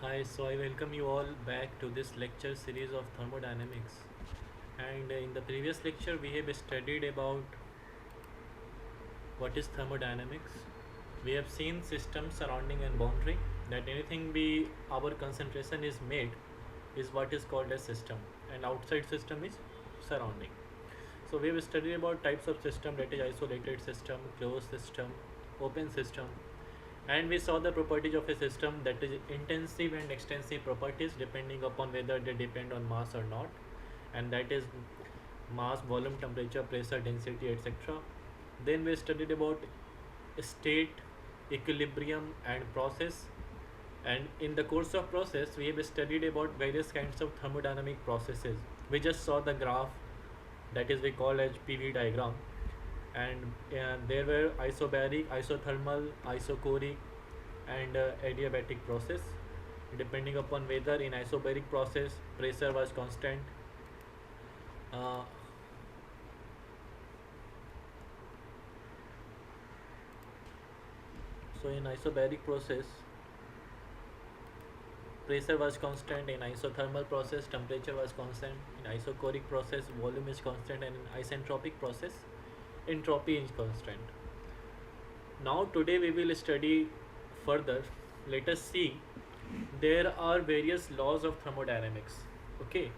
Hi, so I welcome you all back to this lecture series of thermodynamics. And in the previous lecture, we have studied about what is thermodynamics. We have seen systems surrounding and boundary. That anything we our concentration is made is what is called a system, and outside system is surrounding. So we have studied about types of system, that is isolated system, closed system, open system, and we saw the properties of a system, that is intensive and extensive properties depending upon whether they depend on mass or not, and that is mass, volume, temperature, pressure, density, etc. Then we studied about state, equilibrium, and process. And in the course of process, we have studied about various kinds of thermodynamic processes. We just saw the graph, that is we call as PV diagram, and there were isobaric, isothermal, isochoric, and adiabatic process. Depending upon whether in isobaric process pressure was constant, uh, so in isobaric process pressure was constant, in isothermal process temperature was constant, in isochoric process volume is constant, and in isentropic process entropy is constant. Now today we will study further. Let us see. There are various laws of thermodynamics. Okay,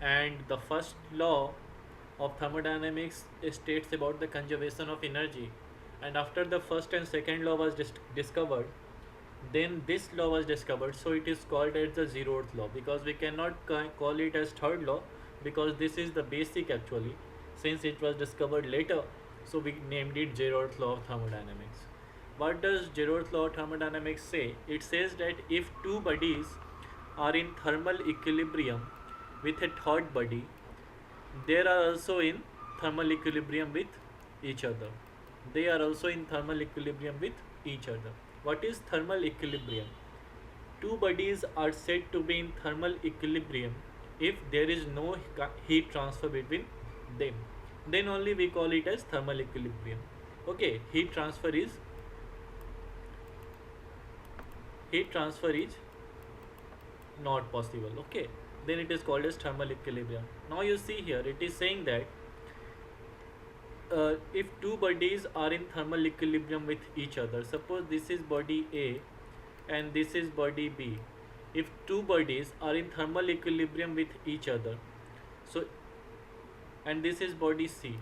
and the first law of thermodynamics states about the conservation of energy. And after the first and second law was discovered, then this law was discovered. So it is called as the zeroth law, because we cannot call it as third law, because this is the basic actually, since it was discovered later. So we named it zeroth law of thermodynamics. What does zeroth law of thermodynamics say? It says that if two bodies are in thermal equilibrium with a third body, they are also in thermal equilibrium with each other. They are also in thermal equilibrium with each other. What is thermal equilibrium? Two bodies are said to be in thermal equilibrium if there is no heat transfer between them. Then only we call it as thermal equilibrium. Okay, heat transfer is not possible. Okay, then it is called as thermal equilibrium. Now you see here it is saying that if two bodies are in thermal equilibrium with each other, suppose this is body A and this is body B. If two bodies are in thermal equilibrium with each other, so and this is body C.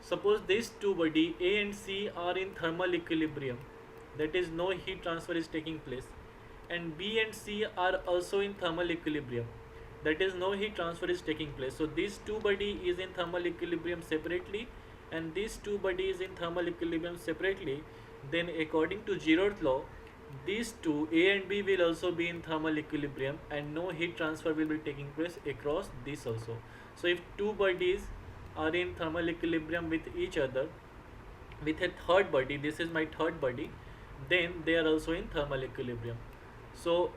Suppose these two body A and C are in thermal equilibrium, that is no heat transfer is taking place, and B and C are also in thermal equilibrium, that is no heat transfer is taking place. So these two body is in thermal equilibrium separately, and these two body is in thermal equilibrium separately. Then according to zeroth law, these two A and B will also be in thermal equilibrium, and no heat transfer will be taking place across this also. So if two bodies are in thermal equilibrium with each other with a third body, this is my third body, then they are also in thermal equilibrium. So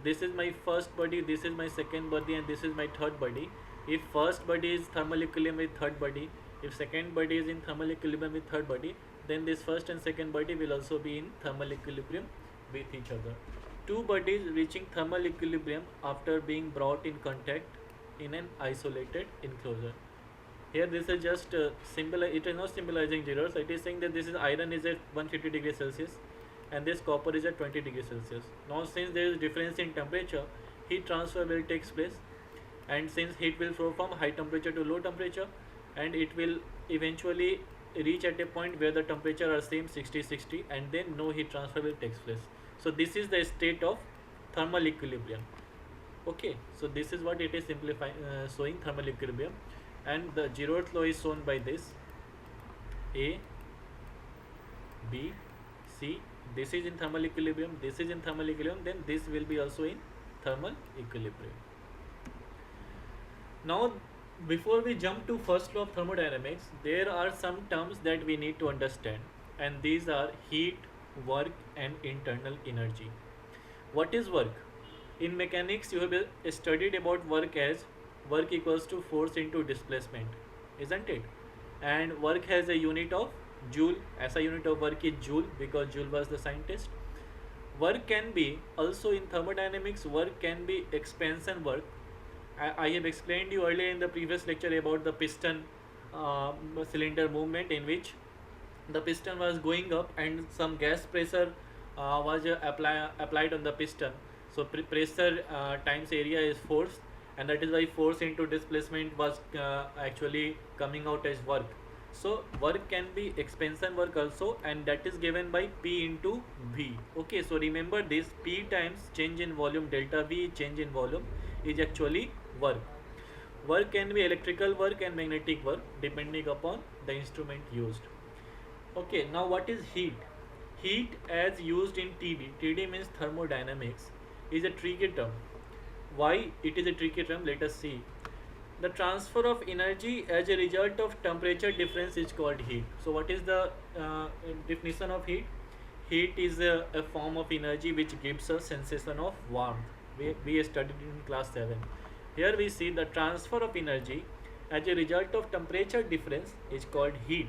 this is my first body, this is my second body, and this is my third body. If first body is thermal equilibrium with third body, if second body is in thermal equilibrium with third body, then this first and second body will also be in thermal equilibrium with each other. Two bodies reaching thermal equilibrium after being brought in contact in an isolated enclosure. Here this is just it is not symbolizing zeros. It is saying that this is iron is at 150 degrees Celsius and this copper is at 20 degrees Celsius. Now since there is difference in temperature, heat transfer will take place, and since heat will flow from high temperature to low temperature, and it will eventually reach at a point where the temperature are same 60, and then no heat transfer will take place. So this is the state of thermal equilibrium. Okay, so this is what it is simplifying, showing thermal equilibrium, and the zeroth law is shown by this: A, B, C. This is in thermal equilibrium. This is in thermal equilibrium. Then this will be also in thermal equilibrium. Now, before we jump to first law of thermodynamics, there are some terms that we need to understand, and these are heat, work, and internal energy. What is work? In mechanics, you have studied about work as work equals to force into displacement, isn't it? And work has a unit of joule. As a unit of work is joule, because Joule was the scientist. Work can be also in thermodynamics, work can be expansion work. I have explained you earlier in the previous lecture about the piston cylinder movement, in which the piston was going up and some gas pressure was applied on the piston. So pressure times area is force, and that is why force into displacement was actually coming out as work. So work can be expansion work also, and that is given by P into V. Okay, so remember this, P times change in volume delta V change in volume is actually work. Work can be electrical work and magnetic work depending upon the instrument used. Okay, now what is heat? Heat as used in TD, TD means thermodynamics, is a tricky term. Why it is a tricky term? Let us see. The transfer of energy as a result of temperature difference is called heat. So what is the definition of heat? Heat is a form of energy which gives a sensation of warmth. We studied in class 7. Here we see the transfer of energy as a result of temperature difference is called heat.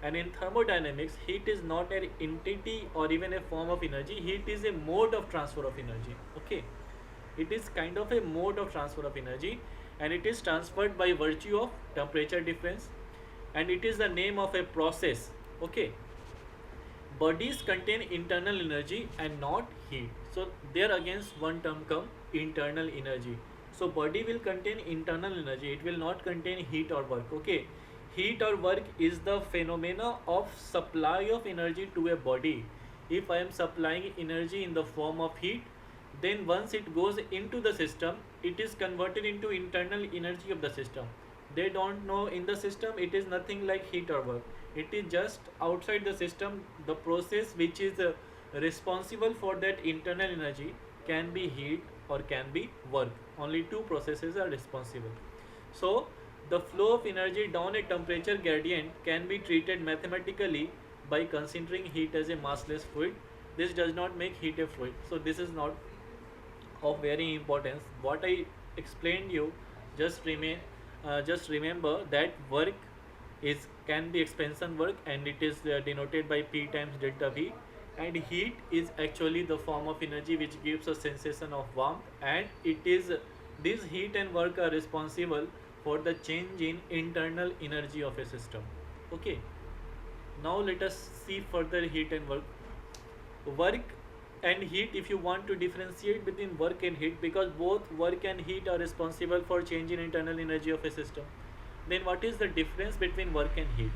And in thermodynamics, heat is not an entity or even a form of energy. Heat is a mode of transfer of energy. Okay, it is kind of a mode of transfer of energy, and it is transferred by virtue of temperature difference, and it is the name of a process. Okay, bodies contain internal energy and not heat. So there against one term come internal energy. So body will contain internal energy, it will not contain heat or work. Okay, heat or work is the phenomena of supply of energy to a body. If I am supplying energy in the form of heat, then once it goes into the system, it is converted into internal energy of the system. They don't know in the system it is nothing like heat or work. It is just outside the system. The process which is responsible for that internal energy can be heat or can be work. Only two processes are responsible. So the flow of energy down a temperature gradient can be treated mathematically by considering heat as a massless fluid. This does not make heat a fluid. So this is not of very importance. What I explained you, just just remember that work is can be expansion work, and it is denoted by P times delta V, and heat is actually the form of energy which gives a sensation of warmth, and it is this heat and work are responsible for the change in internal energy of a system. Okay, now let us see further heat and work. Work and heat, if you want to differentiate between work and heat, because both work and heat are responsible for change in internal energy of a system, then what is the difference between work and heat?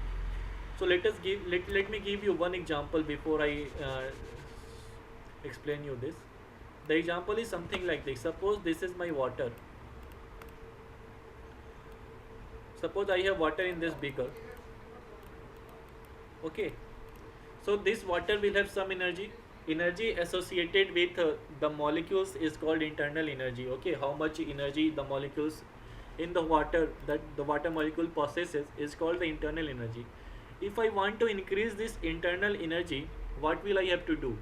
So let me give you one example before I explain you this. The example is something like this. Suppose this is my water. Suppose I have water in this beaker. Okay, so this water will have some energy associated with the molecules is called internal energy. Okay, how much energy the molecules in the water, that the water molecule possesses, is called the internal energy. If I want to increase this internal energy, what will I have to do?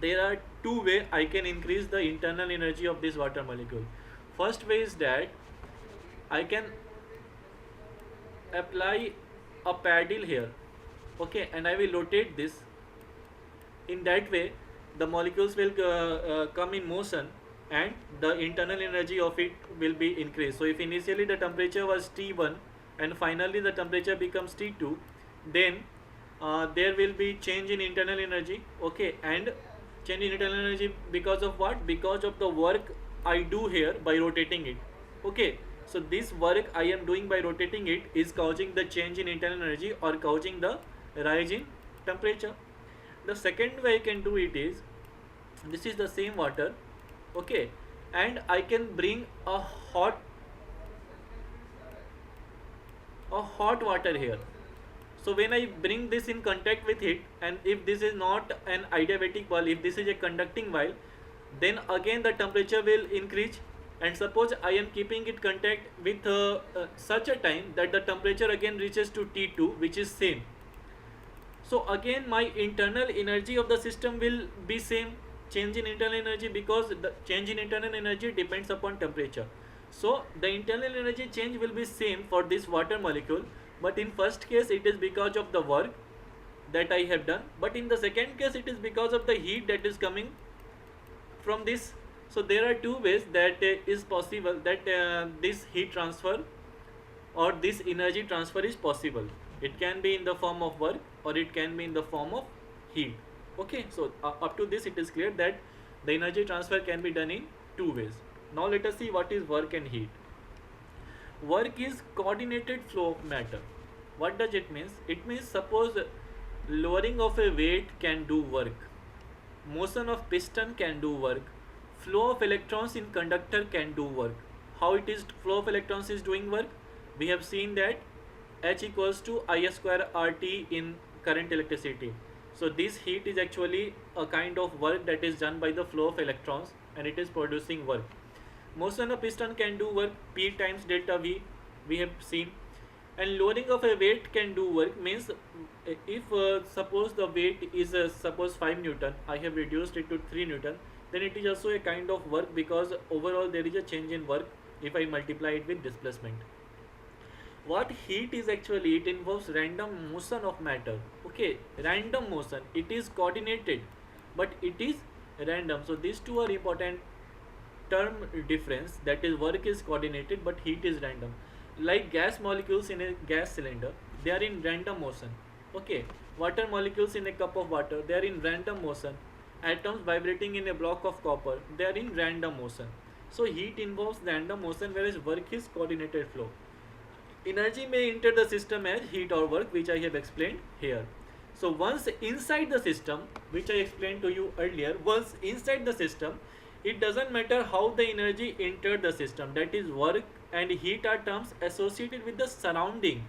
There are two ways I can increase the internal energy of this water molecule. First way is that I can apply a paddle here. Okay, and I will rotate this. In that way the molecules will come in motion, and the internal energy of it will be increased. So if initially the temperature was T1 and finally the temperature becomes T2, then there will be change in internal energy. Okay, and change in internal energy because of what? Because of the work I do here by rotating it. Okay, so this work I am doing by rotating it is causing the change in internal energy or causing the rise in temperature. The second way I can do it is, this is the same water. Okay, and I can bring a hot water here. So when I bring this in contact with it, and if this is not an adiabatic vial, if this is a conducting vial, then again the temperature will increase. And suppose I am keeping it contact with such a time that the temperature again reaches to T2, which is same. So again my internal energy of the system will be same, change in internal energy, because the change in internal energy depends upon temperature. So the internal energy change will be same for this water molecule, but in first case it is because of the work, that I have done, but in the second case it is because of the heat that is coming from this. So there are two ways that is possible that this heat transfer or this energy transfer is possible. It can be in the form of work or it can be in the form of heat. Okay, so up to this it is clear that the energy transfer can be done in two ways. Now let us see what is work and heat. Work is coordinated flow of matter. What does it mean? It means suppose lowering of a weight can do work, motion of piston can do work, flow of electrons in conductor can do work. How it is flow of electrons is doing work? We have seen that H equals to I square RT in current electricity. So this heat is actually a kind of work that is done by the flow of electrons and it is producing work. Motion of piston can do work, P times delta V, we have seen. And lowering of a weight can do work means if suppose the weight is suppose 5 Newton, I have reduced it to 3 Newton, then it is also a kind of work because overall there is a change in work if I multiply it with displacement. What heat is actually, it involves random motion of matter. Okay, random motion, it is coordinated but it is random. So these two are important term difference, that is work is coordinated but heat is random. Like gas molecules in a gas cylinder, they are in random motion. Okay, water molecules in a cup of water, they are in random motion. Atoms vibrating in a block of copper, they are in random motion. So heat involves random motion whereas work is coordinated flow. Energy may enter the system as heat or work, which I have explained here. So once inside the system, which I explained to you earlier, once inside the system, it doesn't matter how the energy entered the system, that is work and heat are terms associated with the surrounding.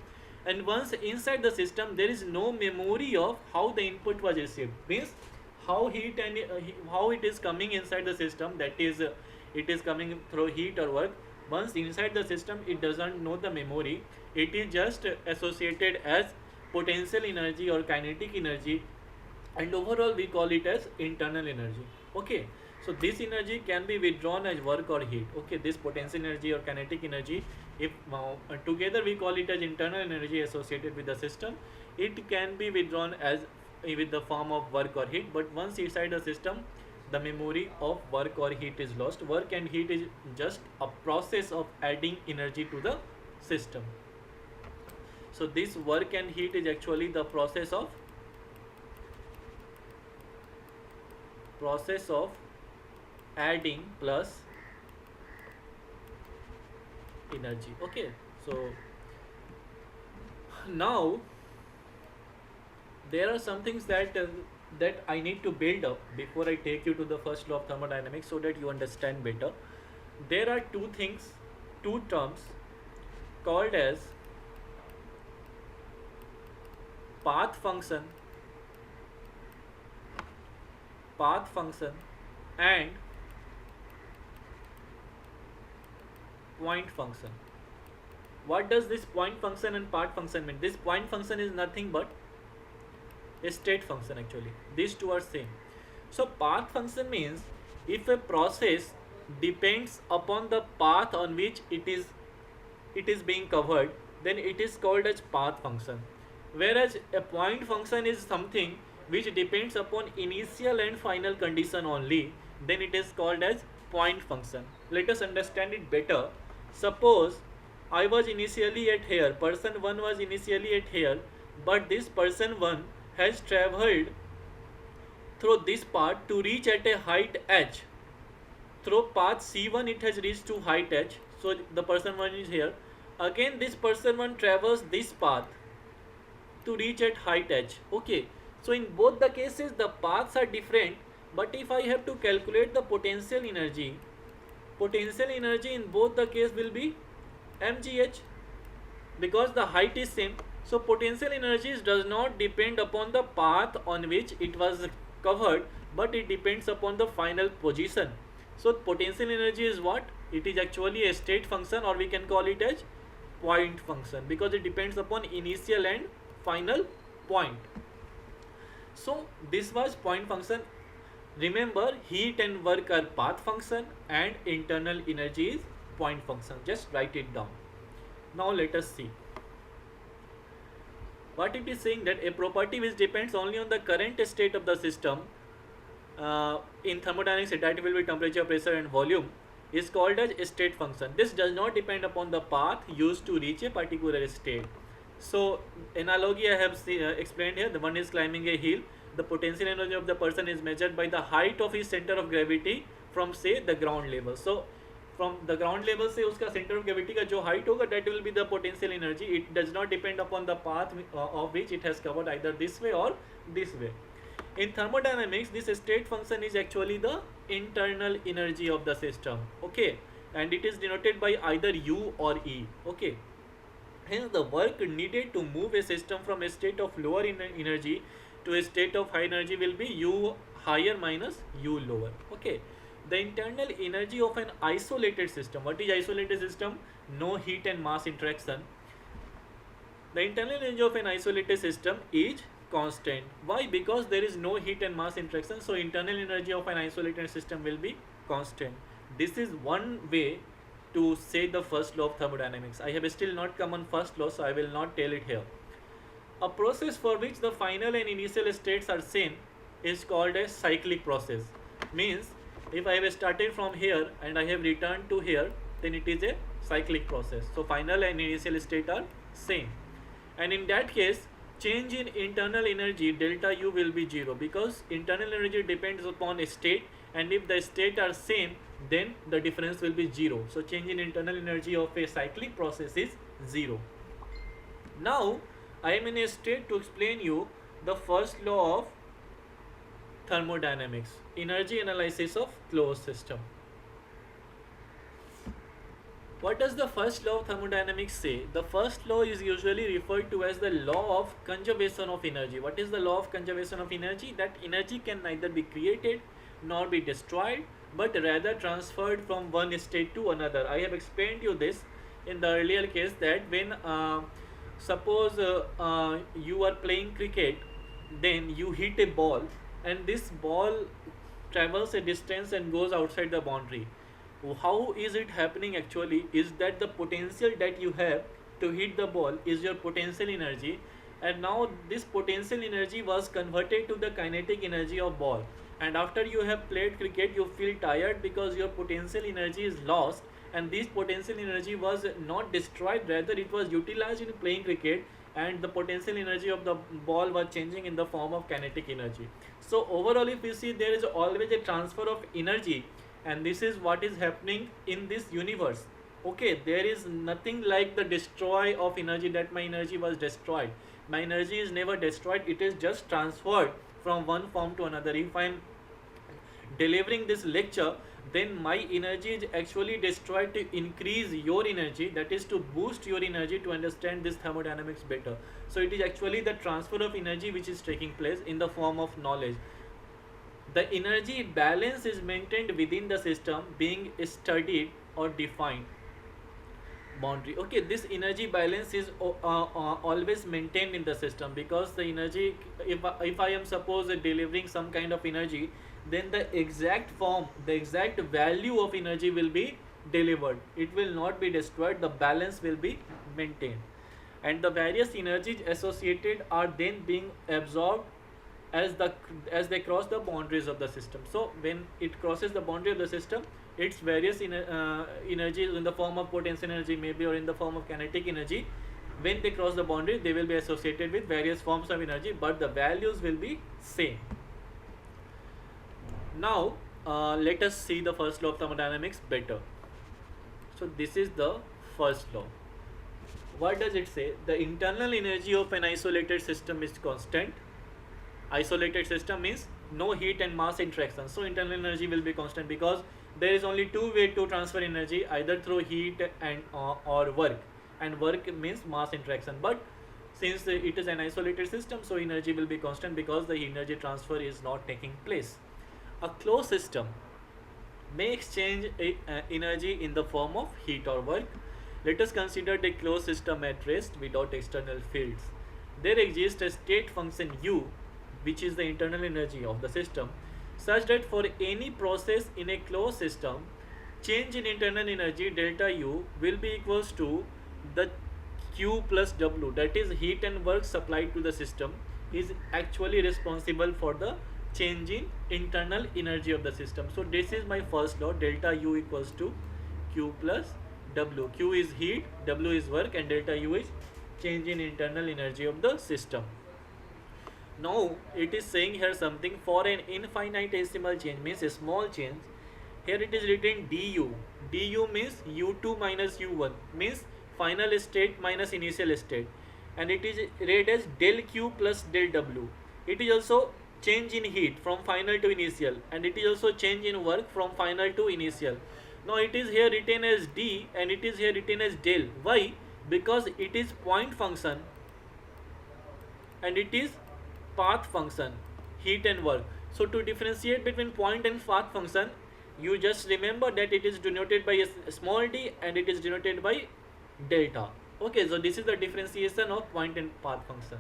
And once inside the system, there is no memory of how the input was received. Means how heat and how it is coming inside the system, that is it is coming through heat or work. Once inside the system, it doesn't know the memory, it is just associated as potential energy or kinetic energy, and overall we call it as internal energy. Okay, so this energy can be withdrawn as work or heat. Okay, this potential energy or kinetic energy, if together we call it as internal energy associated with the system, it can be withdrawn as with the form of work or heat. But once inside the system, the memory of work or heat is lost. Work and heat is just a process of adding energy to the system. So this work and heat is actually the process of adding plus energy. Okay, so now there are some things that I need to build up before I take you to the first law of thermodynamics so that you understand better. There are two things, two terms called as path function and point function. What does this point function and path function mean? This point function is nothing but a state function actually. These two are same. So path function means if a process depends upon the path on which it is being covered, then it is called as path function. Whereas a point function is something which depends upon initial and final condition only, then it is called as point function. Let us understand it better. Suppose I was initially at here, person 1 was initially at here, but this person 1 has travelled through this path to reach at a height h. Through path C1 it has reached to height h. So the person 1 is here. Again this person 1 travels this path to reach at height h. Okay. So in both the cases the paths are different, but if I have to calculate the potential energy in both the case will be mgh because the height is same. So potential energies does not depend upon the path on which it was covered, but it depends upon the final position. So potential energy is what? It is actually a state function, or we can call it as point function because it depends upon initial and final point. So this was point function. Remember, heat and work are path function and internal energy is point function. Just write it down. Now let us see. What it is saying that a property which depends only on the current state of the system, in thermodynamics that will be temperature, pressure and volume, is called as a state function. This does not depend upon the path used to reach a particular state. So analogy I have explained here. The one is climbing a hill. The potential energy of the person is measured by the height of his center of gravity from say the ground level. So from the ground level से उसका center of gravity का जो height होगा, that will be the potential energy. It does not depend upon the path of which it has covered, either this way or this way. In thermodynamics, this state function is actually the internal energy of the system. Okay, and it is denoted by either U or E. Okay. Hence, the work needed to move a system from a state of lower energy to a state of high energy will be U higher minus U lower. Okay. The internal energy of an isolated system. What is isolated system? No heat and mass interaction. The internal energy of an isolated system is constant. Why? Because there is no heat and mass interaction. So internal energy of an isolated system will be constant. This is one way to say the first law of thermodynamics. I have still not come on first law, so I will not tell it here. A process for which the final and initial states are same is called a cyclic process. Means if I have started from here and I have returned to here, then it is a cyclic process. So final and initial state are same. And in that case, change in internal energy delta U will be 0, because internal energy depends upon a state, and if the state are same, then the difference will be 0. So change in internal energy of a cyclic process is 0. Now I am in a state to explain you the first law of thermodynamics, energy analysis of closed system. What does the first law of thermodynamics say? The first law is usually referred to as the law of conservation of energy. What is the law of conservation of energy? That energy can neither be created nor be destroyed, but rather transferred from one state to another. I have explained you this in the earlier case, that when suppose you are playing cricket, then you hit a ball and this ball travels a distance and goes outside the boundary. How is it happening actually? Is that the potential that you have to hit the ball is your potential energy, and now this potential energy was converted to the kinetic energy of ball, and after you have played cricket you feel tired because your potential energy is lost, and this potential energy was not destroyed, rather it was utilized in playing cricket, and the potential energy of the ball was changing in the form of kinetic energy. So overall, if you see, there is always a transfer of energy, and this is what is happening in this universe. Okay, there is nothing like the destroy of energy, that my energy was destroyed. My energy is never destroyed, it is just transferred from one form to another. If I am delivering this lecture, then my energy is actually destroyed to increase your energy, that is to boost your energy to understand this thermodynamics better. So it is actually the transfer of energy which is taking place in the form of knowledge. The energy balance is maintained within the system, being studied or defined boundary. Okay, this energy balance is always maintained in the system, because the energy, if I am suppose delivering some kind of energy, then the exact form, the exact value of energy will be delivered. It will not be destroyed, the balance will be maintained, and the various energies associated are then being absorbed as they cross the boundaries of the system. So when it crosses the boundary of the system, its various energies in the form of potential energy maybe, or in the form of kinetic energy, when they cross the boundary they will be associated with various forms of energy, but the values will be same. Now let us see the first law of thermodynamics better. So this is the first law. What does it say? The internal energy of an isolated system is constant. Isolated system means no heat and mass interaction, so internal energy will be constant, because there is only two way to transfer energy, either through heat and or work, and work means mass interaction. But since it is an isolated system, so energy will be constant because the energy transfer is not taking place. A closed system may exchange energy in the form of heat or work. Let us consider the closed system at rest without external fields. There exists a state function U, which is the internal energy of the system, such that for any process in a closed system, change in internal energy delta U will be equals to the Q plus W, that is heat and work supplied to the system, is actually responsible for the change in internal energy of the system. So this is my first law, delta U equals to Q plus W. Q is heat, W is work, and delta U is change in internal energy of the system. Now it is saying here something, for an infinitesimal change, means a small change. Here it is written du. Du means u2 minus u1, means final state minus initial state, and it is read as del q plus del w. It is also change in heat from final to initial, and it is also change in work from final to initial. Now it is here written as d, and it is here written as del. Why? Because it is point function and it is path function, heat and work. So to differentiate between point and path function, you just remember that it is denoted by a small d and it is denoted by delta. Okay, so this is the differentiation of point and path function.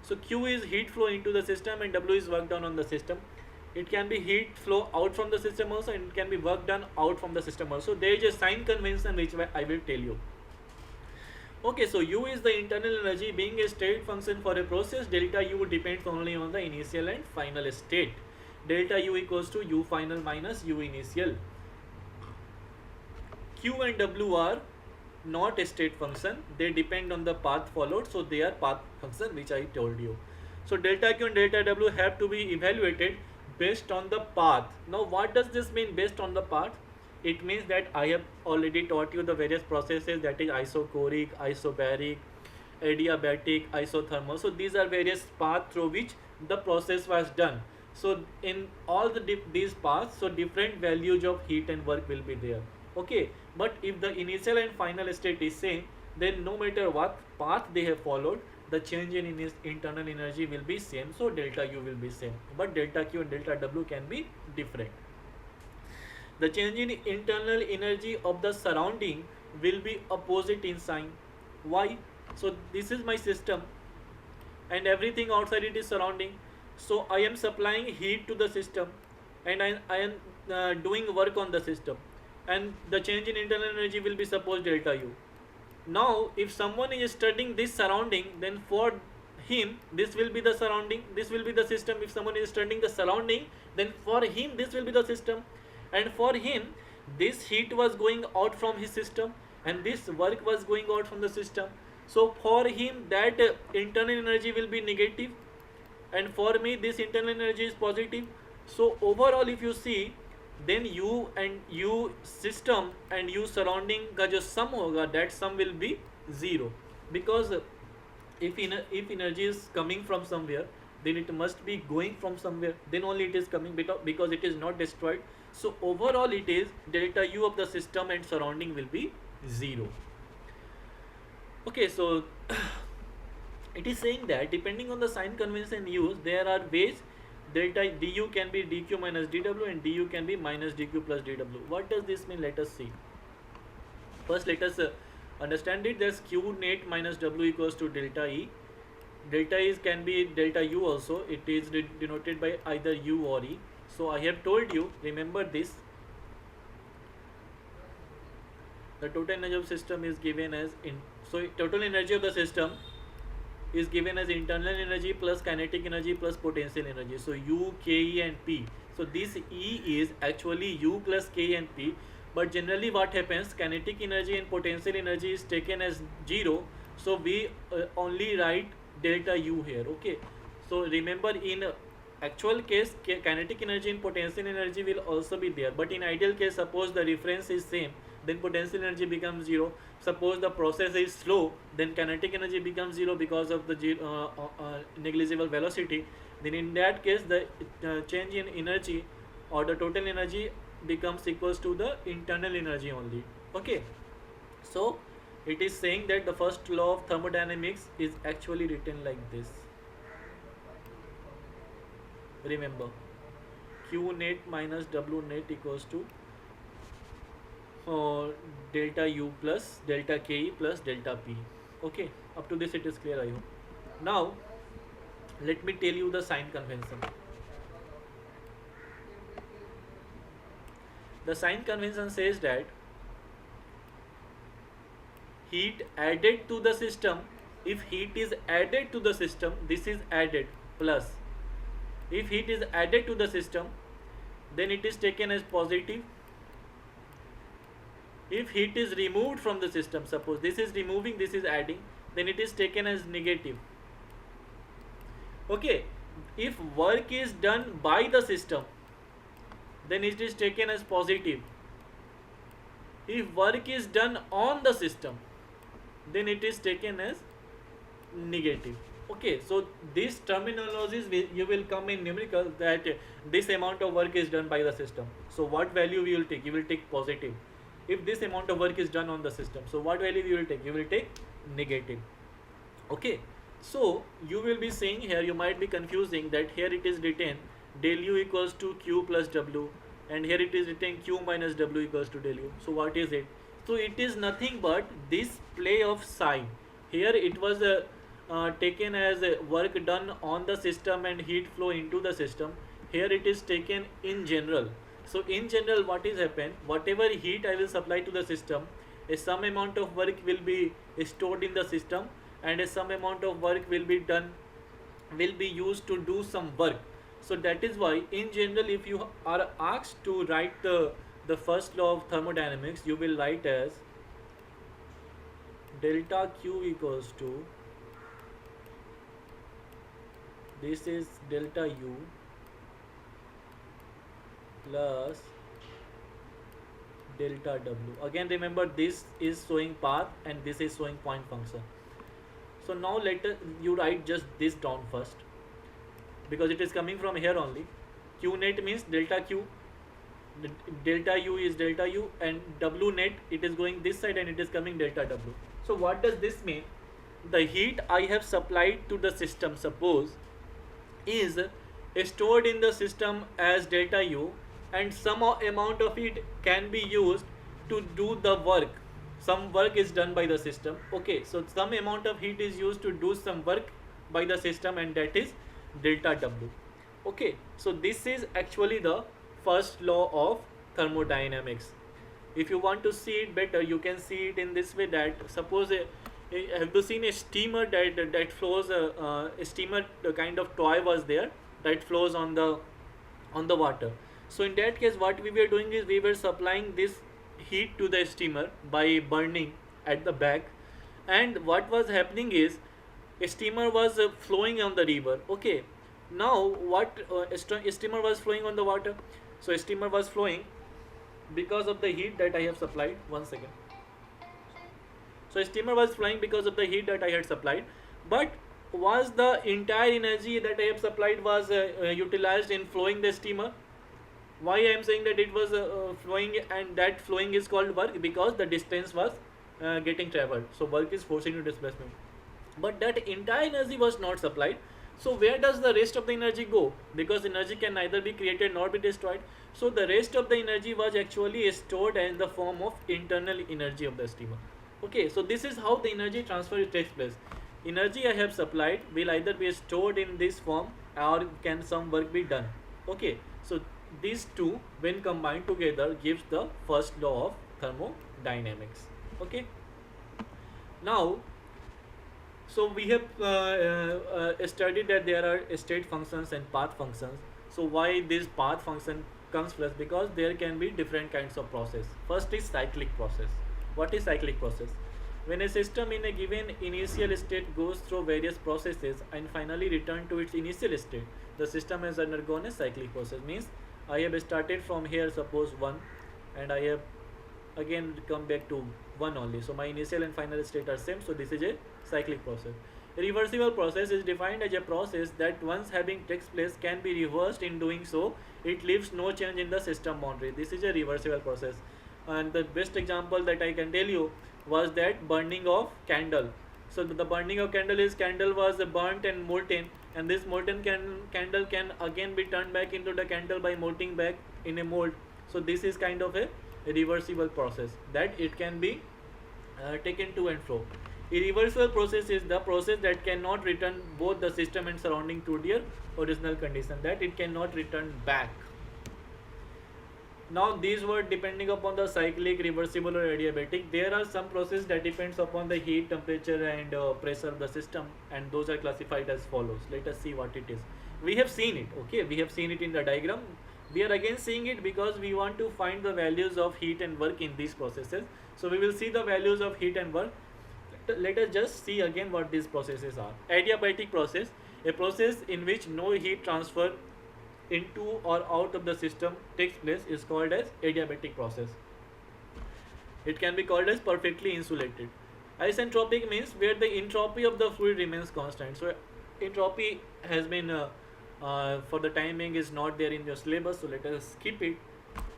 So Q is heat flow into the system and W is work done on the system. It can be heat flow out from the system also, and it can be work done out from the system also. There is a sign convention which I will tell you. Okay, so U is the internal energy. Being a state function for a process, delta U depends only on the initial and final state. Delta U equals to U final minus U initial. Q and W are not a state function, they depend on the path followed, so they are path function, which I told you. So delta Q and delta W have to be evaluated based on the path. Now what does this mean, based on the path? It means that I have already taught you the various processes, that is isochoric, isobaric, adiabatic, isothermal. So these are various paths through which the process was done. So in all these paths, so different values of heat and work will be there. Okay, but if the initial and final state is same, then no matter what path they have followed, the change in internal energy will be same. So delta U will be same, but delta Q and delta W can be different. The change in internal energy of the surrounding will be opposite in sign. Why? So this is my system and everything outside it is surrounding. So I am supplying heat to the system and I am doing work on the system, and the change in internal energy will be suppose delta U. Now if someone is studying this surrounding, then for him this will be the surrounding, this will be the system. If someone is studying the surrounding, then for him this will be the system, and for him this heat was going out from his system and this work was going out from the system. So for him that internal energy will be negative, and for me this internal energy is positive. So overall if you see, then U and U system and U surrounding का जो sum होगा, that sum will be 0, because if energy is coming from somewhere, then it must be going from somewhere, then only it is coming, because it is not destroyed. So overall it is delta U of the system and surrounding will be 0. Okay, so it is saying that depending on the sign convention used, there are ways delta du can be dq minus dw and du can be minus dq plus dw. What does this mean? Let us see. First let us understand it. There's q net minus w equals to delta E. Delta E can be delta U also. It is denoted by either U or E. So I have told you, remember this. The total energy of system is given as total energy of the system is given as internal energy plus kinetic energy plus potential energy. So U, K, E and P. So this E is actually U plus K and P. But generally what happens, kinetic energy and potential energy is taken as 0. So we only write delta U here. Okay. So remember, in actual case kinetic energy and potential energy will also be there. But in ideal case, suppose the reference is same, then potential energy becomes 0. Suppose the process is slow, then kinetic energy becomes 0 because of the negligible velocity. Then in that case the change in energy or the total energy becomes equals to the internal energy only. Okay, so it is saying that the first law of thermodynamics is actually written like this. Remember, Q net minus W net equals to delta U plus delta Ke plus delta P. Okay, up to this it is clear, I hope. Now let me tell you the sign convention. The sign convention says that heat added to the system, if heat is added to the system, this is added plus. If heat is added to the system, then it is taken as positive. If heat is removed from the system, suppose this is removing, this is adding, then it is taken as negative. Okay, if work is done by the system, then it is taken as positive. If work is done on the system, then it is taken as negative. Okay, so these terminologies you will come in numerical, that this amount of work is done by the system. So what value we will take? You will take positive. If this amount of work is done on the system, so what value you will take? You will take negative. Okay, so you will be saying here, you might be confusing that here it is written del u equals to q plus w, and here it is written q minus w equals to del u. So what is it? So it is nothing but this play of psi. Here it was taken as work done on the system and heat flow into the system. Here it is taken in general. So in general, what is happened? Whatever heat I will supply to the system, some amount of work will be stored in the system, and some amount of work will be done, will be used to do some work. So that is why in general, if you are asked to write the first law of thermodynamics, you will write as delta Q equals to, this is delta U plus delta W. Again remember, this is showing path and this is showing point function. So now you write just this down first, because it is coming from here only. Q net means delta Q, delta U is delta U, and W net, it is going this side and it is coming delta W. So what does this mean? The heat I have supplied to the system, suppose, is stored in the system as delta U, and some amount of it can be used to do the work. Some work is done by the system. Okay, so some amount of heat is used to do some work by the system, and that is delta W. Okay, so this is actually the first law of thermodynamics. If you want to see it better, you can see it in this way, that suppose have you seen a steamer that flows, a steamer kind of toy was there that flows on the water. So in that case, what we were doing is we were supplying this heat to the steamer by burning at the back, and what was happening is a steamer was flowing on the river. Okay, now what a steamer was flowing on the water. So a steamer was flowing because of the heat that I have supplied. One second. So a steamer was flowing because of the heat that I had supplied, but was the entire energy that I have supplied was utilized in flowing the steamer? Why I am saying that it was flowing, and that flowing is called work? Because the distance was getting traveled. So work is forcing to displacement. But that entire energy was not supplied. So where does the rest of the energy go? Because energy can neither be created nor be destroyed. So the rest of the energy was actually stored in the form of internal energy of the steamer. Okay, so this is how the energy transfer takes place. Energy I have supplied will either be stored in this form, or can some work be done. Okay, so these two when combined together gives the first law of thermodynamics. Okay, now so we have studied that there are state functions and path functions. So why this path function comes first? Because there can be different kinds of process. First is cyclic process. What is cyclic process? When a system in a given initial state goes through various processes and finally return to its initial state, the system has undergone a cyclic process. Means I have started from here, suppose 1, and I have again come back to 1 only. So my initial and final state are same. So this is a cyclic process. A reversible process is defined as a process that once having takes place can be reversed. In doing so, it leaves no change in the system boundary. This is a reversible process. And the best example that I can tell you was that burning of candle. So the burning of candle is, candle was burnt and molten, and this molten candle can again be turned back into the candle by molting back in a mold. So this is kind of a reversible process, that it can be taken to and fro. Irreversible process is the process that cannot return both the system and surrounding to their original condition, that it cannot return back. Now these were depending upon the cyclic, reversible or adiabatic. There are some process that depends upon the heat, temperature and pressure of the system, and those are classified as follows. Let us see what it is. We have seen it, okay, we have seen it in the diagram. We are again seeing it because we want to find the values of heat and work in these processes. So we will see the values of heat and work. Let us just see again what these processes are. Adiabatic process, a process in which no heat transfer into or out of the system takes place, is called as adiabatic process. It can be called as perfectly insulated. Isentropic means where the entropy of the fluid remains constant. So entropy has been for the time being is not there in your syllabus, so let us skip it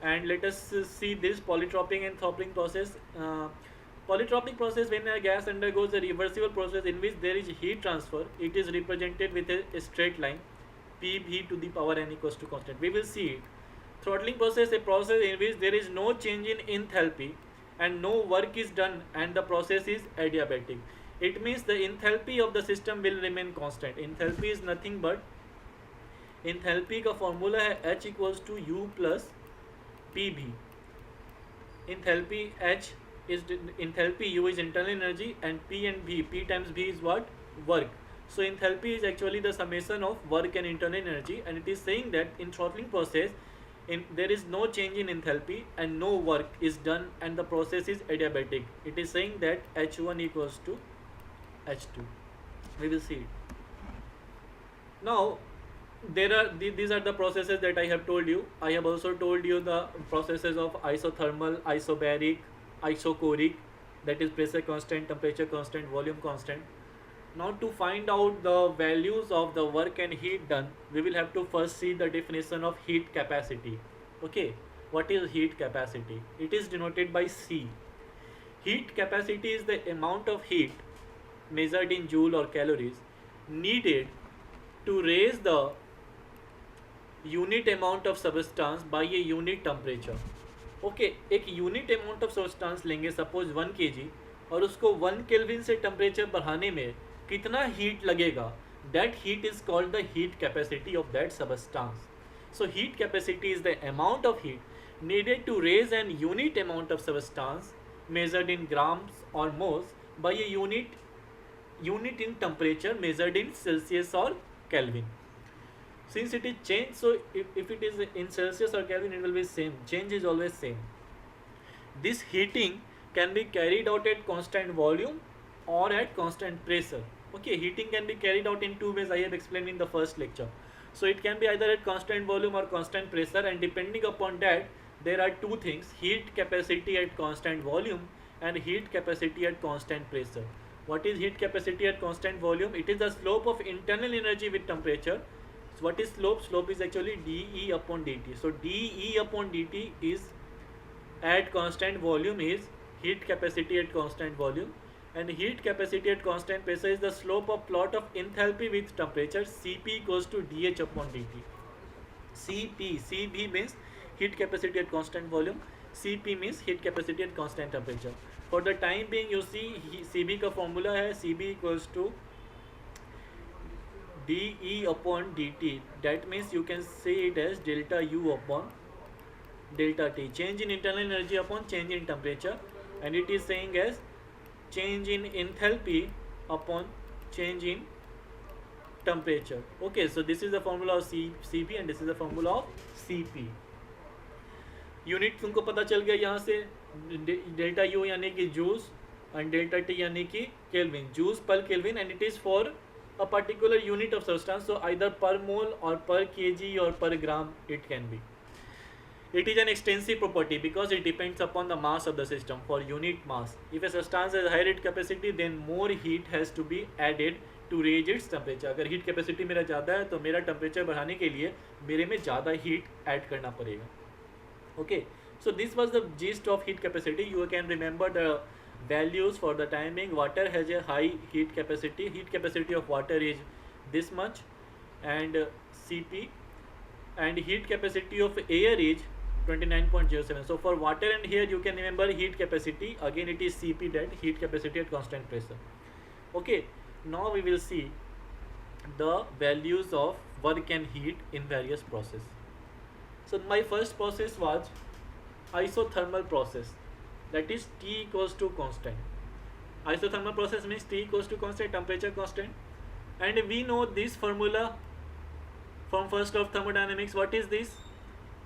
and let us see this polytropic and throttling process. Polytropic process, when a gas undergoes a reversible process in which there is heat transfer, it is represented with a straight line, PV to the power n equals to constant. We will see it. Throttling process, a process in which there is no change in enthalpy and no work is done and the process is adiabatic. It means the enthalpy of the system will remain constant. Enthalpy is nothing but, enthalpy का formula है H equals to U plus PV. Enthalpy H is enthalpy, U is internal energy, and P and V, P times V is what? Work. So enthalpy is actually the summation of work and internal energy, and it is saying that in throttling process, there is no change in enthalpy and no work is done and the process is adiabatic. It is saying that H1 equals to H2. We will see it. Now there are these are the processes that I have told you. I have also told you the processes of isothermal, isobaric, isochoric, that is pressure constant, temperature constant, volume constant. Now to find out the values of the work and heat done, we will have to first see the definition of heat capacity. Okay, what is heat capacity? It is denoted by C. Heat capacity is the amount of heat measured in joule or calories needed to raise the unit amount of substance by a unit temperature. Okay एक unit amount of substance लेंगे, suppose 1 kg, और उसको 1 kelvin से temperature बढ़ाने में कितना heat लगेगा, that heat is called the heat capacity of that substance. So heat capacity is the amount of heat needed to raise an unit amount of substance measured in grams or moles by a unit in temperature measured in Celsius or Kelvin. Since it is changed, so if it is in Celsius or Kelvin, it will be same. Change is always same. This heating can be carried out at constant volume or at constant pressure. Okay, heating can be carried out in two ways. I have explained in the first lecture. So it can be either at constant volume or constant pressure, and depending upon that, there are two things: heat capacity at constant volume and heat capacity at constant pressure. What is heat capacity at constant volume? It is the slope of internal energy with temperature. So what is slope? Slope is actually dE upon dt. So dE upon dt is at constant volume is heat capacity at constant volume, and heat capacity at constant pressure is the slope of plot of enthalpy with temperature. Cp equals to dH upon dt. Cp means heat capacity at constant volume, Cp means heat capacity at constant temperature. For the time being, you see Cb का formula है Cb equals to dE upon dt. That means you can say it as delta U upon delta T. Change in internal energy upon change in temperature, and it is saying as change in enthalpy upon change in temperature. Okay, so this is the formula of Cp and this is the formula of Cp. Unit तुमको पता चल गया यहाँ से, delta U यानी कि juice and delta T यानी कि केल्विन, जूस पर kelvin, and it is for a particular unit of substance, so either per mole or per kg or per gram it can be. It is an extensive property because it depends upon the mass of the system. For unit mass, if a substance has high heat capacity, then more heat has to be added to raise its temperature. अगर heat capacity मेरा ज़्यादा है तो मेरा temperature बढ़ाने के लिए मेरे में ज़्यादा heat add करना पड़ेगा. Okay, so this was the gist of heat capacity. You can remember the values for the timing. Water has a high heat capacity. Heat capacity of water is this much, and Cp, and heat capacity of air is 29.07. So for water and here you can remember heat capacity. Again it is Cp, that heat capacity at constant pressure. Okay, now we will see the values of work and heat in various processes. So my first process was isothermal process, that is T equals to constant. Isothermal process means T equals to constant, temperature constant, and we know this formula from first of thermodynamics. What is this?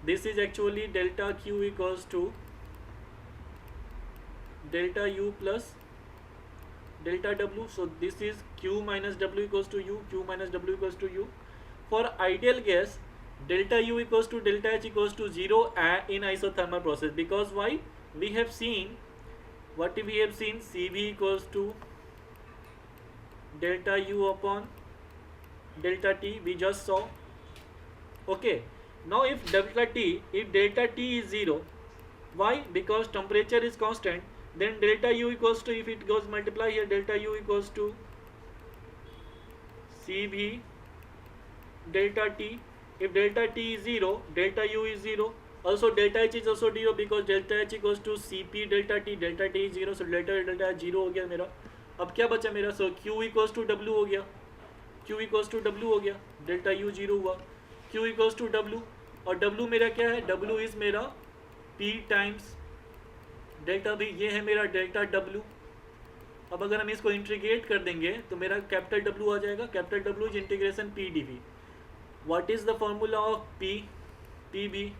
This is actually delta Q equals to delta U plus delta W. So this is Q minus W equals to U, Q minus W equals to U. For ideal gas, delta U equals to delta H equals to 0 in isothermal process, because why? We have seen, what we have seen, Cv equals to delta U upon delta T, we just saw. Okay, now if delta T is 0, why? Because temperature is constant, then delta U equals to, if it goes multiply here, delta U equals to Cv delta T. If delta T is 0, delta U is 0. Also delta H is also 0, because delta H equals to Cp delta T is 0. So delta H 0 हो गया मेरा. अब क्या बचा मेरा? So Q equals to W हो गया. Q equals to W हो गया. डेल्टा U 0 हुआ. Q equals to W, और W मेरा क्या है? W is मेरा P टाइम्स डेल्टा V, ये है मेरा डेल्टा W. अब अगर हम इसको इंटीग्रेट कर देंगे तो मेरा कैपिटल W आ जाएगा. Capital W is integration P dV. What is the formula of P? PV.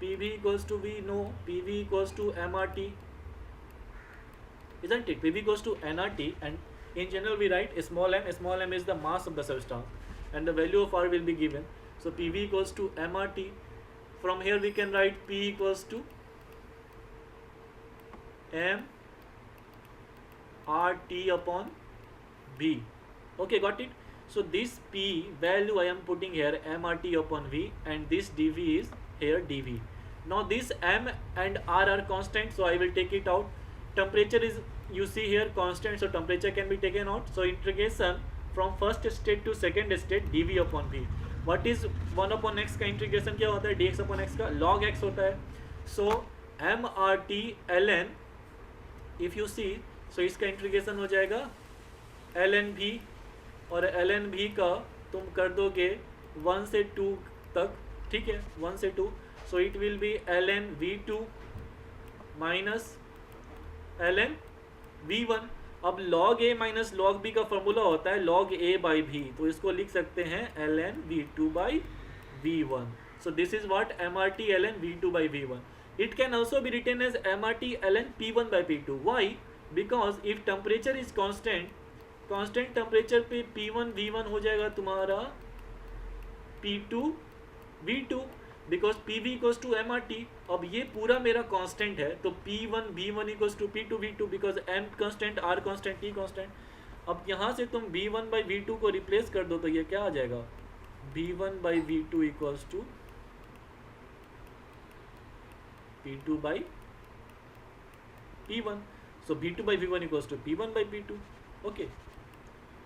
PV equals to, we know PV equals to MRT, isn't it? PV equals to nRT, and in general we write small m. Small m is the mass of the substance, and the value of R will be given. So PV equals to MRT. From here we can write P equals to M RT upon V. Okay, got it? So this P value I am putting here MRT upon V, and this dV is here dV. Now this M and R are constant, so I will take it out. Temperature is, you see here, constant, so temperature can be taken out. So integration from first state to second state dV upon V. What is 1 upon x का integration क्या होता है? dx upon x का log x होता है. So MRT ln, if you see, so इसका integration हो जाएगा ln V, और ln V का तुम कर दोगे 1 से 2 तक, ठीक है, 1 से 2. So it will be ln V2 minus ln V1. अब log A minus log B का फॉर्मूला होता है log A बाई V, तो इसको लिख सकते हैं ln V2 by V1. So this is what MRT ln V2 by V1. It can also be written as MRT ln P1 by P2. Why? Because if temperature is constant, constant temperature पे P1 V1 हो जाएगा तुम्हारा P2 V2, because PV equals to MRT. अब ये पूरा मेरा constant है, तो P1 V1 equals to P2 V2, because M constant, R constant, T constant. अब यहाँ से तुम V1 बाई V2 को रिप्लेस कर दो, तो ये क्या आ जाएगा? V1 by V2 equals to P2 by P1. So V2 by V1 equals to P1 by P2. Okay.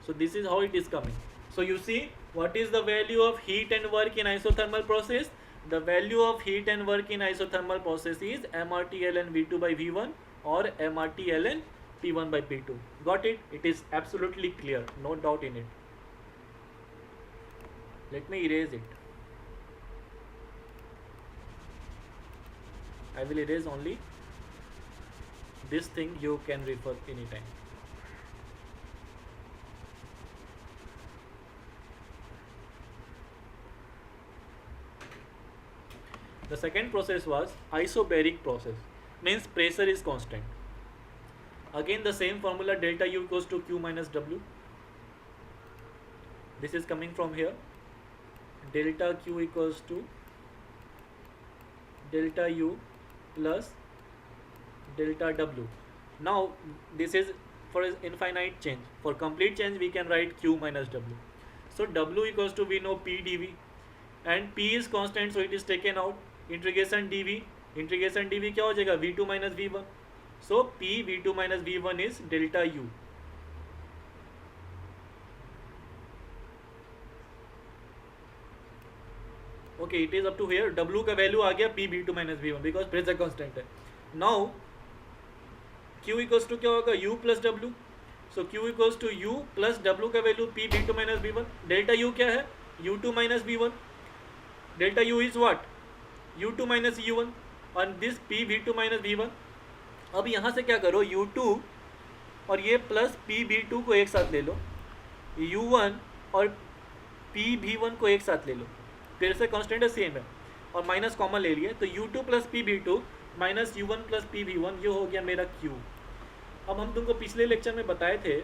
So this is how it is coming. So you see, what is the value of heat and work in isothermal process? The value of heat and work in isothermal process is MRT ln V2 by V1 or MRT ln P1 by P2. Got it? It is absolutely clear, no doubt in it. Let me erase it. I will erase only this thing, you can refer anytime. The second process was isobaric process, means pressure is constant. Again the same formula, delta U equals to Q minus W. This is coming from here. Delta Q equals to delta U plus delta W. Now this is for infinite change. For complete change we can write Q minus W. So W equals to, we know P dV, and P is constant, so it is taken out. Integration dV क्या हो जाएगा? V2 minus V1. So P V2 minus V1 is delta U. Okay, it is up to here. W का value आ गया P V2 minus V1, because pressure constant है. Now Q equals to क्या होगा? U plus W. So Q equals to U plus W का value P V2 minus V1. Delta U क्या है? U2 minus V1. Delta U is what? U2 minus U1. On this P V two minus V one. अब यहाँ से क्या करो, you to और ये प्लस पी वी टू को एक साथ ले लो, यू वन और पी वी वन को एक साथ ले लो, फिर से कॉन्स्टेंट सेम है और माइनस कॉमन ले लिए, तो U two plus P V two minus U one plus P V one, ये हो गया मेरा क्यू। अब हम तुमको पिछले लेक्चर में बताए थे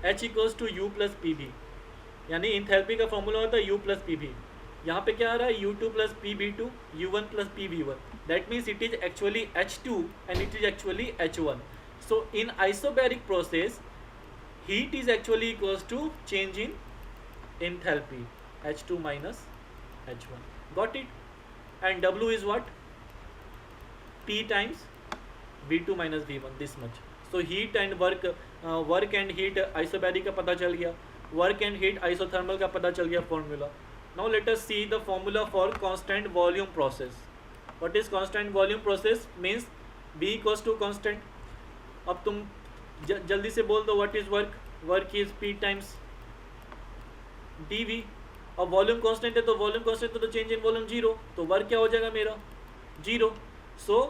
H equals to U plus P V, यानी इंथैल्पी का फॉर्मूला होता है यू प्लस पी वी। यहाँ पे क्या आ रहा है, U two plus P V two U one plus P V one, that means it is actually H two and it is actually H one. So in isobaric process heat is actually equals to change in enthalpy, H2 minus H1. Got it? And W is what? P times V2 minus V1, this much. So heat and work and heat isobaric का पता चल गया, work and heat isothermal का पता चल गया formula. Now let us see the formula for constant volume process. What is constant volume process? Means B equals to constant. अब तुम जल्दी से बोल दो what is work, work is P times D V. अब वॉल्यूम कांस्टेंट है तो volume constant तो चेंज इन वॉल्यूम जीरो, तो वर्क क्या हो जाएगा मेरा जीरो। सो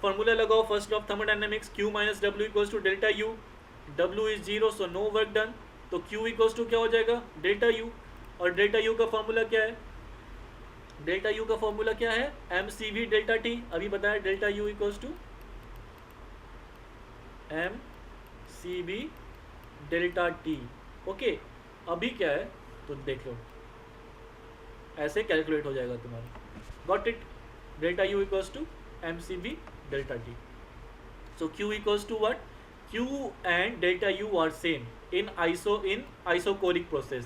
फॉर्मूला लगाओ first law of thermodynamics, Q minus W equals to delta U, W is zero so no work done, तो क्यू इक्वल्स टू क्या हो जाएगा डेल्टा यू, और डेल्टा यू का फॉर्मूला क्या है, डेल्टा यू का फॉर्मूला क्या है M C V delta T, अभी बताया delta U equals to M C B delta T. Okay, अभी क्या है तो देख लो, ऐसे कैलकुलेट हो जाएगा तुम्हारा। Got it? Delta U equals to M C B delta T. So Q equals to what, Q and delta U are same in isochoric process,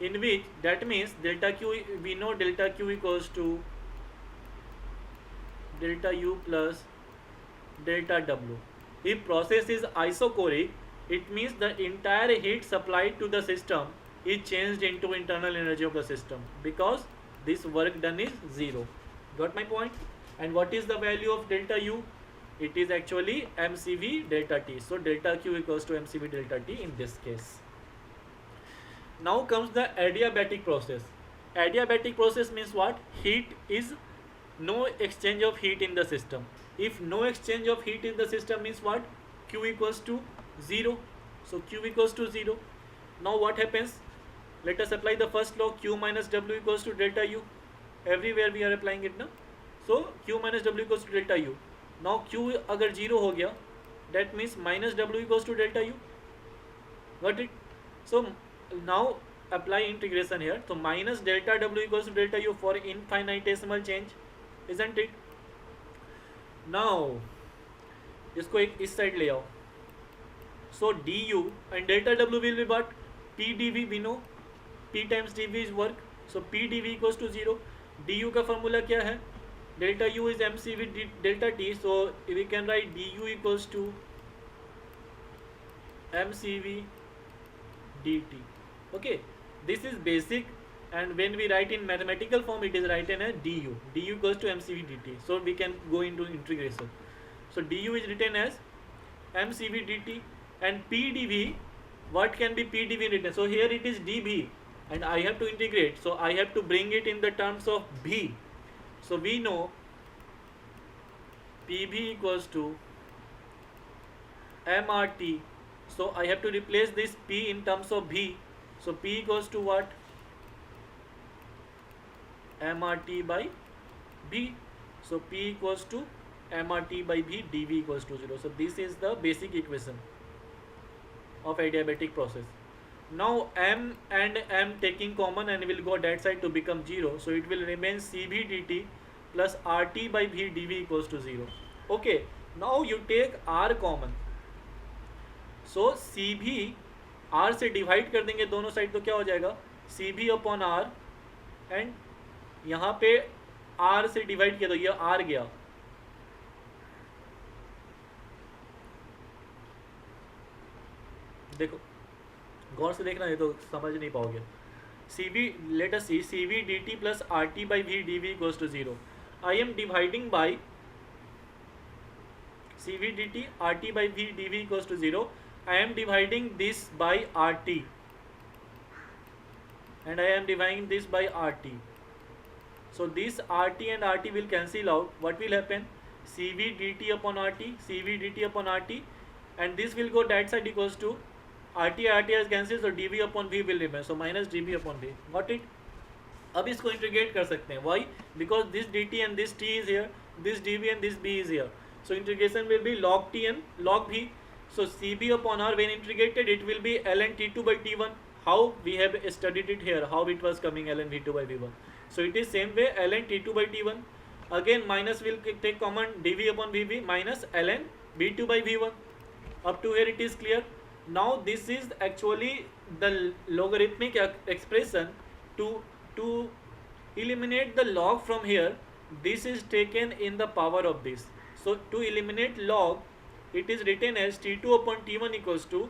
in which that means delta q, we know delta q equals to delta u plus delta w. If process is isochoric, it means the entire heat supplied to the system is changed into internal energy of the system, because this work done is zero. Got my point? And what is the value of delta u? It is actually mcv delta t. So delta q equals to mcv delta t in this case. Now comes the adiabatic process. Adiabatic process means what? Heat is no exchange of heat in the system. If no exchange of heat in the system means what? Q equals to 0. So Q equals to 0. Now what happens? Let us apply the first law, Q minus W equals to delta U. Everywhere we are applying it now. So Q minus W equals to delta U. Now Q अगर 0 हो गया, that means minus W equals to delta U. Got it? So now apply integration here. So minus delta W equals to delta U for infinitesimal change, isn't it? Now इसको एक इस side ले आओ. So du and delta W will be what? P dV, we know P times dV is work. So P dV equals to 0. du का formula क्या है? Delta u is mcv delta t, so we can write du equals to mcv dt. Okay, this is basic, and when we write in mathematical form it is written as du equals to mcv dt. So we can go into integration. So du is written as mcv dt, and pdv, what can be pdv written? So here it is dv and I have to integrate, so I have to bring it in the terms of v. So we know PV equals to MRT. So I have to replace this P in terms of V. So P equals to what? MRT by V. So P equals to MRT by V, dV equals to 0. So this is the basic equation of adiabatic process. Now M and M taking common and will go that side to become 0. So it will remain CV dt plus RT by V dV equals to 0. Okay, now you take R common. So CV R से divide कर देंगे दोनों side, तो क्या हो जाएगा CV upon R, and यहाँ पे R से डिवाइड किया तो ये R गया. देखो गौर से देखना, है तो समझ नहीं पाओगे. CV, let us see, CV dt plus RT by V dV equals to 0. I am dividing by CV dt RT by V dV equals to 0. I am dividing this by RT and I am dividing this by RT. So this RT and RT will cancel out. What will happen? CV dt upon RT, CV dt upon RT, and this will go that side equals to RT has cancelled, so dV upon V will remain. So minus dV upon V. Got it? अब इसको integrate कर सकते हैं. Why? Because this dt and this t is here, this dv and this b is here. So integration will be log t and log v. So cb upon r, when integrated, it will be ln t2 by t1. How we have studied it here, how it was coming ln v2 by v1. So it is same way ln t2 by t1. Again minus will take common, dv upon vv minus ln v2 by v1. Up to here it is clear. Now this is actually the logarithmic expression. To eliminate the log from here, this is taken in the power of this. So to eliminate log, it is written as t2 upon t1 equals to,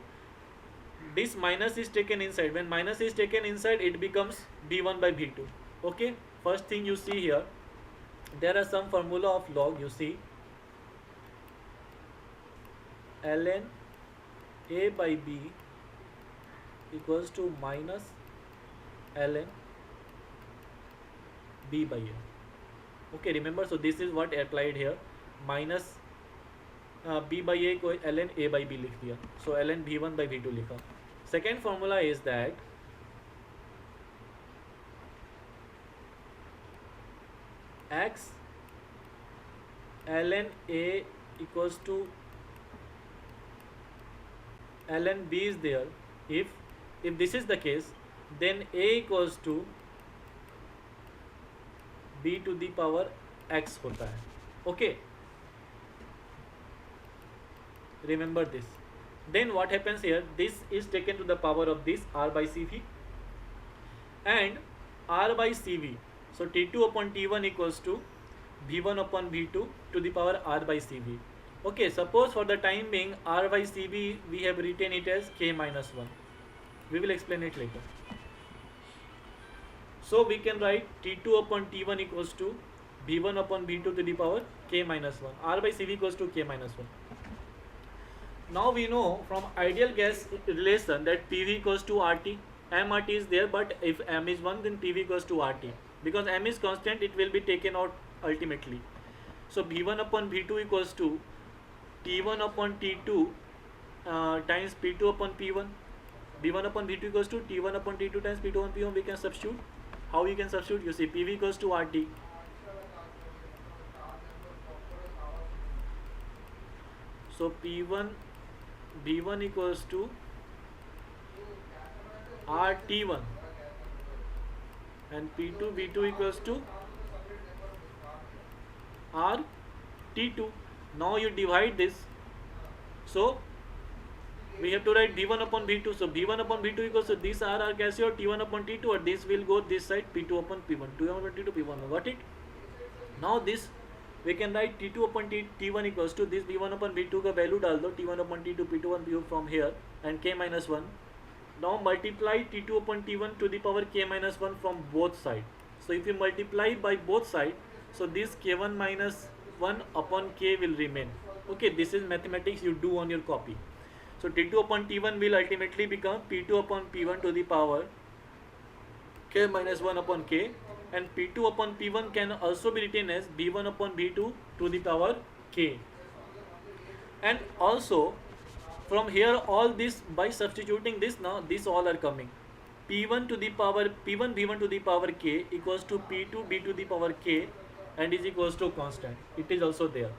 this minus is taken inside. When minus is taken inside, it becomes b1 by b2. Okay, first thing you see here, there are some formula of log. You see ln a by b equals to minus ln b by a. Okay, remember, so this is what applied here, minus b by a को ln a by b लिख दिया. So ln b1 by b2 लिखा. Second formula is that x ln a equals to ln b is there. If this is the case, then a equals to b to the power x होता है. Okay, remember this. Then what happens here, this is taken to the power of this r by cv and r by cv. So t2 upon t1 equals to v1 upon v2 to the power r by cv. Okay, suppose for the time being r by cv we have written it as k minus 1. We will explain it later. So we can write t2 upon t1 equals to v1 upon v2 to the power k minus 1. R by cv equals to k minus 1. Now we know from ideal gas relation that PV equals to RT. MRT is there, but if M is 1, then PV equals to RT. Because M is constant, it will be taken out ultimately. So V1 upon V2 equals to T1 upon T2 times P2 upon P1. V1 upon V2 equals to T1 upon T2 times P2 upon P1. We can substitute. How we can substitute? You see, PV equals to RT. So P1 V1 equals to RT1 and P2 V2 equals to RT2. Now you divide this. So we have to write V1 upon V2. So V1 upon V2 equals to this R कैसे और T1 upon T2 और this will go this side P2 upon P1. T1 upon T2 P1. Got it? Now this we can write T2 upon T1 equals to this V1 upon V2 का value डाल दो T1 upon T2 P2 upon P1 from here and K minus 1. Now multiply T2 upon T1 to the power K minus 1 from both sides. So if you multiply by both sides, so this K1 minus 1 upon K will remain. Okay, this is mathematics you do on your copy. So T2 upon T1 will ultimately become P2 upon P1 to the power K minus 1 upon K, and P2 upon P1 can also be written as B1 upon B2 to the power K. And also from here all this, by substituting this, now this all are coming. P1 to the power P1 V1 to the power K equals to P2 B to the power K and is equals to constant. It is also there.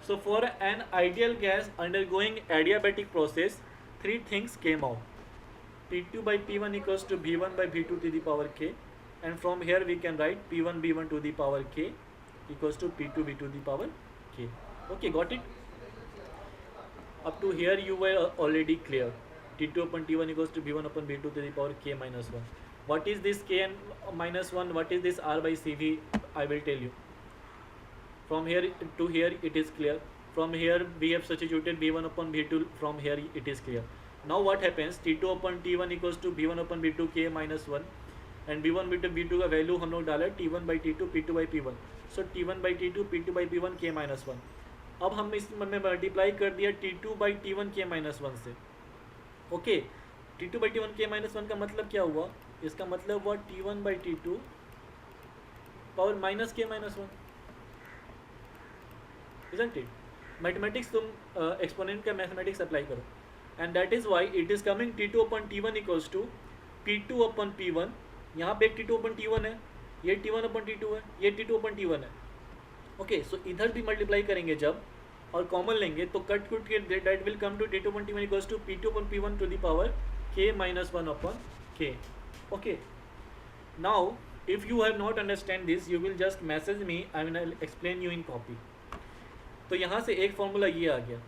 So for an ideal gas undergoing adiabatic process, three things came out. P2 by P1 equals to V1 by V2 to the power K, and from here we can write P1 V1 to the power K equals to P2 V2 to the power K. Okay, got it? Up to here you were already clear. T2 upon T1 equals to V1 upon V2 to the power K minus 1. What is this K and minus 1? What is this R by CV? I will tell you. From here to here it is clear. From here we have substituted V1 upon V2. From here it is clear. Now what happens? T2 upon T1 equals to V1 upon V2 K minus 1, and V1 V2 का value हम लोग डाला T1 by T2 P2 by P1. So T1 by T2 P2 by P1 K minus 1. अब हम इसमें multiply कर दिया T2 by T1 K minus 1 से. Okay, T2 by T1 K minus 1 का मतलब क्या हुआ? इसका मतलब हुआ T1 by T2 power minus के minus one, isn't it? Mathematics तुम एक्सपोनेंट का मैथमेटिक्स अप्लाई करो, and that is why it is coming T2 upon T1 equals to P2 upon P1. यहाँ पे एक T2 अपन T1 है, ये T1 अपन T2 है, ये T2 अपन T1 है. ओके, सो इधर भी मल्टीप्लाई करेंगे जब और कॉमन लेंगे तो कट कुट के that will come to T2 upon T1 equals to P2 upon P1 to the power k minus one upon k. Okay, now if you have not understand this you will just message me, I will explain you in copy. तो यहाँ से एक formula ये आ गया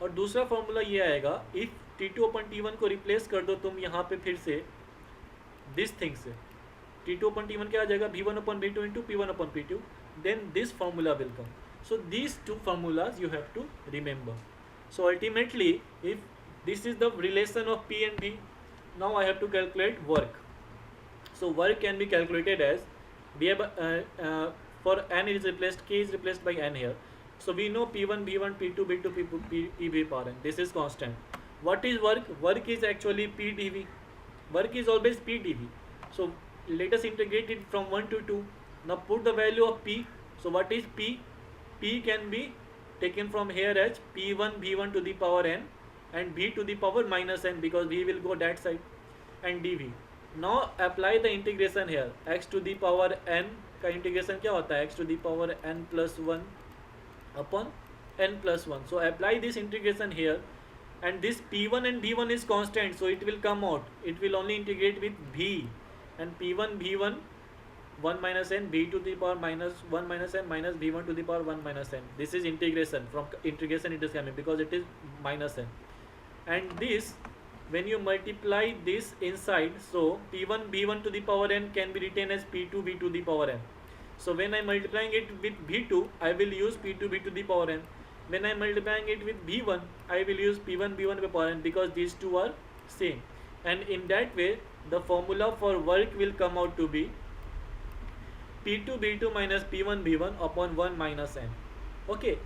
और दूसरा formula ये आएगा, इफ़ T2 अपन T1 को रिप्लेस कर दो तुम यहाँ पे फिर से दिस थिंग से, T2 अपन T1 क्या आ जाएगा, V1 upon V2 into P1 upon P2, then this formula will come. So these two formulas you have to remember. So ultimately if this is the relation of P and V, now I have to calculate work. So work can be calculated as we have for n is replaced, k is replaced by n here. So we know P1 V1 P2 B2 P power n. This is constant. What is work? Work is actually P dV. Work is always P dV. So let us integrate it from 1 to 2. Now put the value of P. So what is P? P can be taken from here as P1 V1 to the power n and V to the power minus n because V will go that side, and dV. Now apply the integration here. X to the power n का integration क्या होता है, x to the power n plus 1 upon n plus 1. So apply this integration here, and this P1 and V1 is constant, so it will come out. It will only integrate with V, and P1 V1 1 minus n, V to the power minus 1 minus n minus V1 to the power 1 minus n. This is integration. From integration it is coming because it is minus n. And this, when you multiply this inside, so P1 V1 to the power n can be written as P2 V to the power n. So when I am multiplying it with V2, I will use P2 V to the power n. When I am multiplying it with V1, I will use P1 V1 to the power n because these two are same. And in that way, the formula for work will come out to be P2 V2 minus P1 V1 upon 1 minus n. Okay.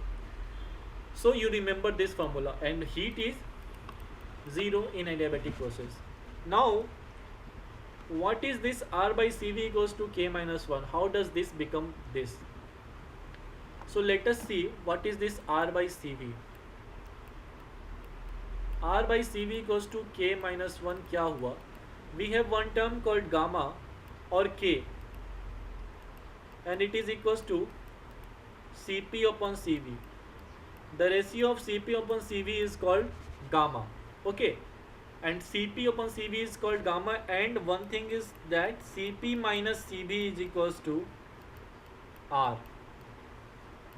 So you remember this formula, and heat is 0 in adiabatic process. Now what is this R by CV equals to K minus 1? How does this become this? So let us see what is this R by CV. R by CV equals to K minus 1 क्या हुआ? We have one term called gamma or K, and it is equals to Cp upon Cv. The ratio of Cp upon Cv is called gamma. Okay, and Cp upon Cv is called gamma, and one thing is that Cp minus Cv is equals to R.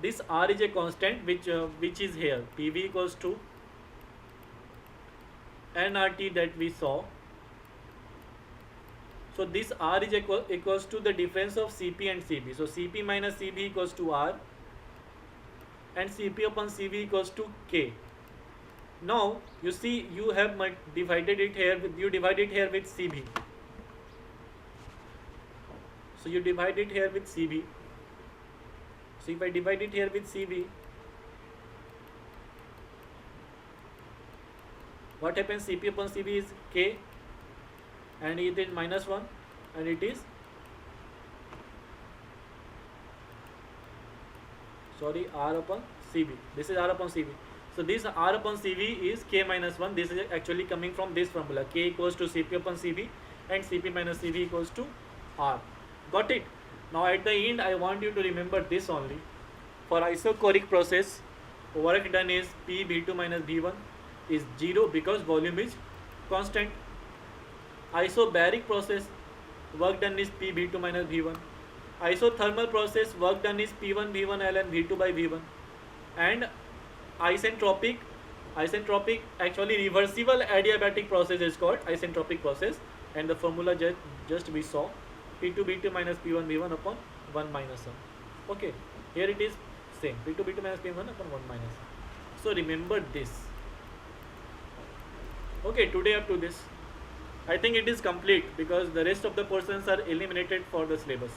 This R is a constant which is here. Pv equals to nRT that we saw. So this R is equals to the difference of Cp and Cv. So Cp minus Cv equals to R, and Cp upon Cv equals to K. Now you see you have divided it here with Cv. So you divide it here with Cv. So if I divide it here with Cv, what happens? Cp upon Cv is K, and it is minus 1, and it is R upon Cv. This is R upon Cv. So this R upon Cv is K minus 1. This is actually coming from this formula. K equals to Cp upon Cv, and Cp minus Cv equals to R. Got it? Now at the end I want you to remember this only. For isochoric process, work done is P V2 minus V1 is 0 because volume is constant. Isobaric process, work done is P V2 minus V1. Isothermal process, work done is P1 V1 ln V2 by V1. And isentropic, actually reversible adiabatic process is called isentropic process, and the formula just we saw, P2 B2 minus P1 V1 upon 1 minus 1. Okay, here it is same, P2 B2 minus P1 upon 1 minus 1. So remember this. Okay, today up to this. I think it is complete because the rest of the portions are eliminated for the syllabus.